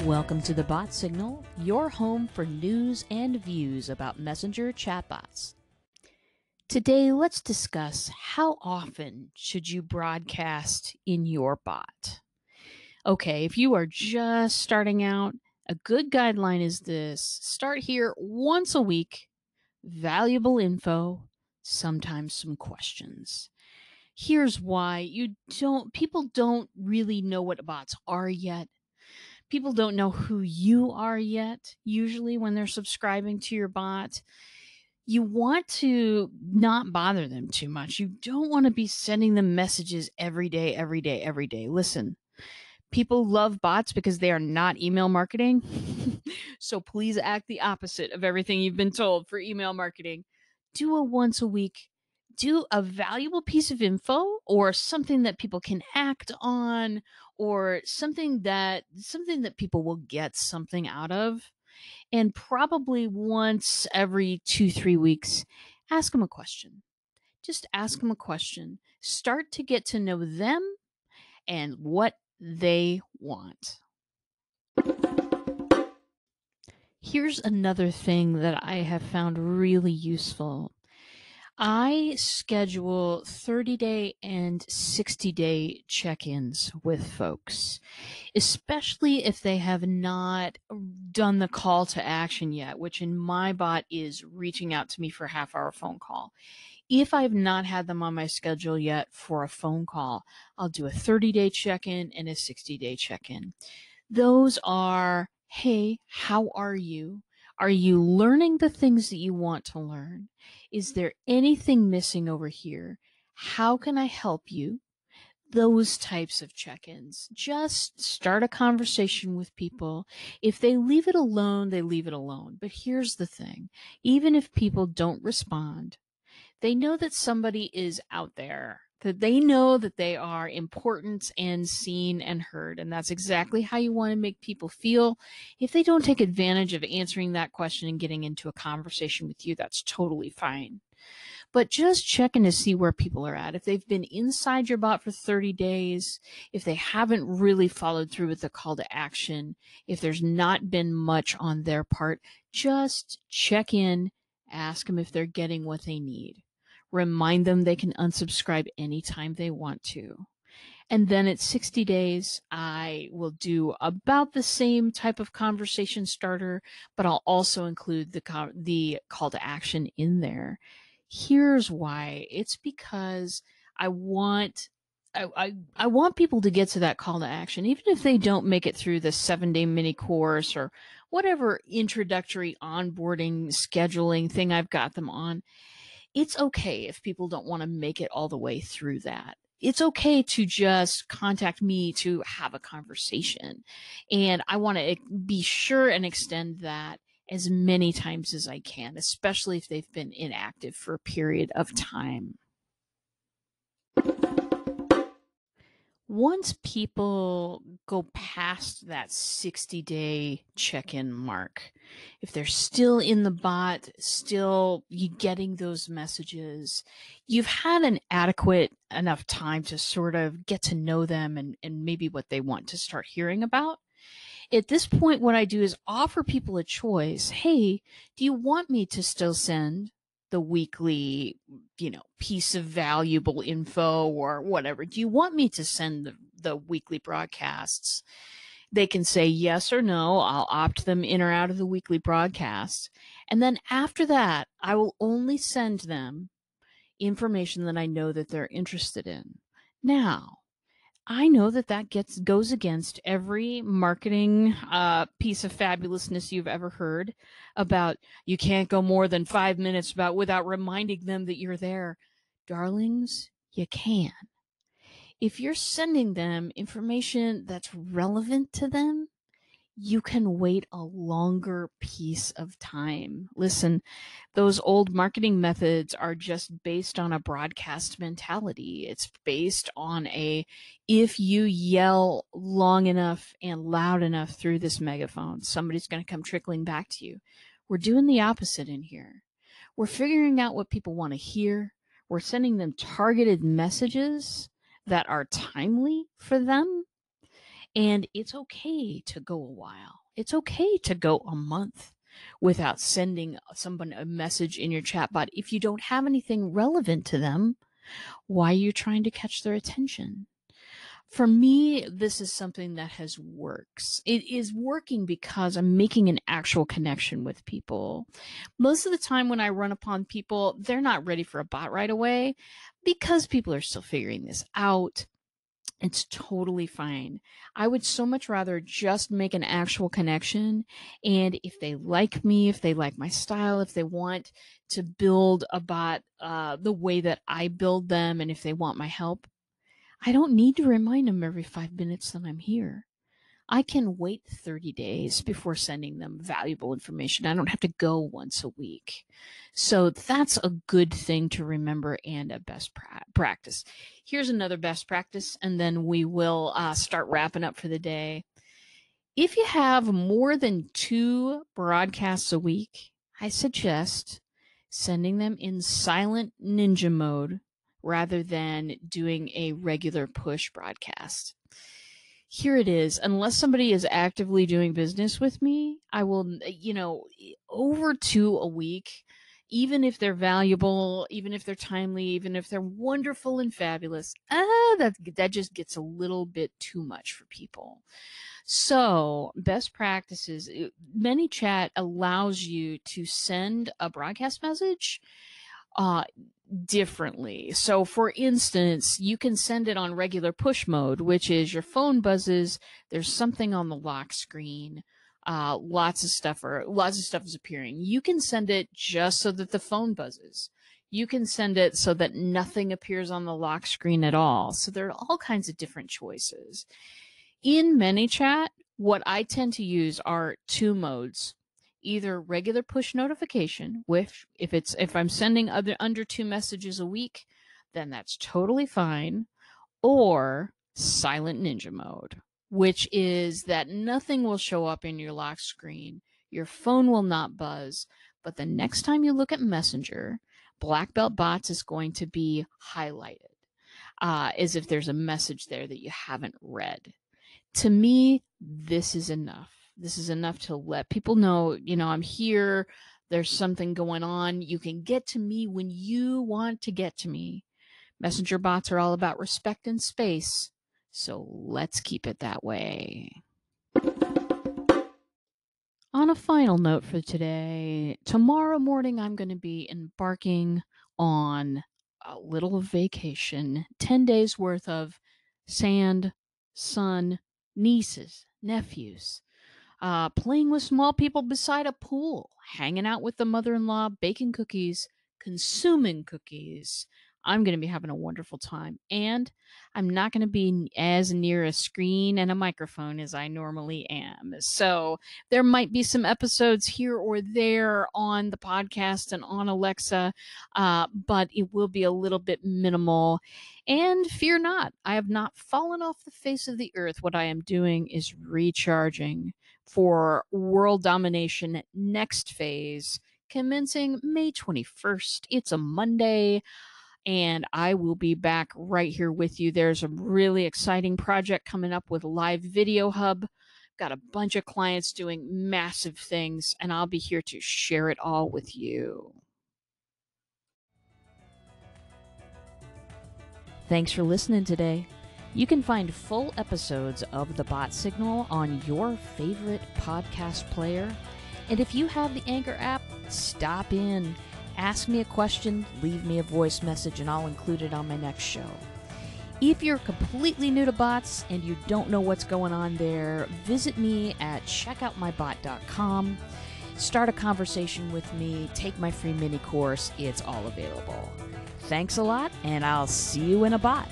Welcome to the Bot Signal, your home for news and views about messenger chatbots. Today, let's discuss how often should you broadcast in your bot. Okay, if you are just starting out, a good guideline is this: start here once a week, valuable info, sometimes some questions. Here's why people don't really know what bots are yet. People don't know who you are yet, usually when they're subscribing to your bot. You want to not bother them too much. You don't want to be sending them messages every day, every day, every day. Listen, people love bots because they are not email marketing. So please act the opposite of everything you've been told for email marketing. Do a once a week. Do a valuable piece of info or something that people can act on, or something that people will get something out of. And probably once every 2-3 weeks, ask them a question. Just ask them a question. Start to get to know them and what they want. Here's another thing that I have found really useful. I schedule 30-day and 60-day check-ins with folks, especially if they have not done the call to action yet, which in my bot is reaching out to me for a half-hour phone call. If I've not had them on my schedule yet for a phone call, I'll do a 30-day check-in and a 60-day check-in. Those are, hey, how are you? Are you learning the things that you want to learn? Is there anything missing over here? How can I help you? Those types of check-ins. Just start a conversation with people. If they leave it alone, they leave it alone. But here's the thing. Even if people don't respond, they know that somebody is out there, that they know that they are important and seen and heard. And that's exactly how you want to make people feel. If they don't take advantage of answering that question and getting into a conversation with you, that's totally fine. But just checking to see where people are at. If they've been inside your bot for 30 days, if they haven't really followed through with the call to action, if there's not been much on their part, just check in, ask them if they're getting what they need. Remind them they can unsubscribe anytime they want to. And then at 60 days, I will do about the same type of conversation starter, but I'll also include the call to action in there. Here's why. It's because I want people to get to that call to action, even if they don't make it through the 7-day mini course or whatever introductory onboarding scheduling thing I've got them on. It's okay if people don't want to make it all the way through that. It's okay to just contact me to have a conversation. And I want to be sure and extend that as many times as I can, especially if they've been inactive for a period of time. Once people go past that 60-day check-in mark, if they're still in the bot, still you getting those messages, you've had an adequate enough time to sort of get to know them and maybe what they want to start hearing about. At this point, what I do is offer people a choice. Hey, do you want me to still send the weekly, piece of valuable info or whatever? Do you want me to send the weekly broadcasts? They can say yes or no. I'll opt them in or out of the weekly broadcast. And then after that, I will only send them information that I know that they're interested in. Now, I know that goes against every marketing piece of fabulousness you've ever heard about. You can't go more than 5 minutes without reminding them that you're there. Darlings, you can. If you're sending them information that's relevant to them, you can wait a longer piece of time. Listen, those old marketing methods are just based on a broadcast mentality. It's based on if you yell long enough and loud enough through this megaphone, somebody's going to come trickling back to you. We're doing the opposite in here. We're figuring out what people want to hear. We're sending them targeted messages that are timely for them. And it's okay to go a while. It's okay to go a month without sending someone a message in your chatbot. If you don't have anything relevant to them, why are you trying to catch their attention? For me, this is something that has works. It is working because I'm making an actual connection with people. Most of the time when I run upon people, they're not ready for a bot right away because people are still figuring this out. It's totally fine. I would so much rather just make an actual connection. And if they like me, if they like my style, if they want to build a bot the way that I build them, and if they want my help, I don't need to remind them every 5 minutes that I'm here. I can wait 30 days before sending them valuable information. I don't have to go once a week. So that's a good thing to remember and a best practice. Here's another best practice, and then we will start wrapping up for the day. If you have more than 2 broadcasts a week, I suggest sending them in silent ninja mode rather than doing a regular push broadcast. Here it is. Unless somebody is actively doing business with me, I will, over 2 a week, even if they're valuable, even if they're timely, even if they're wonderful and fabulous, that just gets a little bit too much for people. So best practices, ManyChat allows you to send a broadcast message differently. So for instance, you can send it on regular push mode, which is your phone buzzes, there's something on the lock screen, lots of stuff is appearing. You can send it just so that the phone buzzes. You can send it so that nothing appears on the lock screen at all. So there are all kinds of different choices. In ManyChat, what I tend to use are 2 modes. Either regular push notification, which if I'm sending under 2 messages a week, then that's totally fine, or silent ninja mode, which is that nothing will show up in your lock screen, your phone will not buzz, but the next time you look at Messenger, Black Belt Bots is going to be highlighted as if there's a message there that you haven't read. To me, this is enough. This is enough to let people know, I'm here. There's something going on. You can get to me when you want to get to me. Messenger bots are all about respect and space. So let's keep it that way. On a final note for today, tomorrow morning I'm going to be embarking on a little vacation, 10 days worth of sand, sun, nieces, nephews, playing with small people beside a pool, hanging out with the mother-in-law, baking cookies, consuming cookies. I'm going to be having a wonderful time. And I'm not going to be as near a screen and a microphone as I normally am. So there might be some episodes here or there on the podcast and on Alexa, but it will be a little bit minimal. And fear not, I have not fallen off the face of the earth. What I am doing is recharging for world domination next phase, commencing May 21st. It's a Monday, and I will be back right here with you. There's a really exciting project coming up with Live Video Hub. Got a bunch of clients doing massive things, and I'll be here to share it all with you. Thanks for listening today. You can find full episodes of The Bot Signal on your favorite podcast player. And if you have the Anchor app, stop in, ask me a question, leave me a voice message, and I'll include it on my next show. If you're completely new to bots and you don't know what's going on there, visit me at checkoutmybot.com. Start a conversation with me, take my free mini course. It's all available. Thanks a lot, and I'll see you in a bot.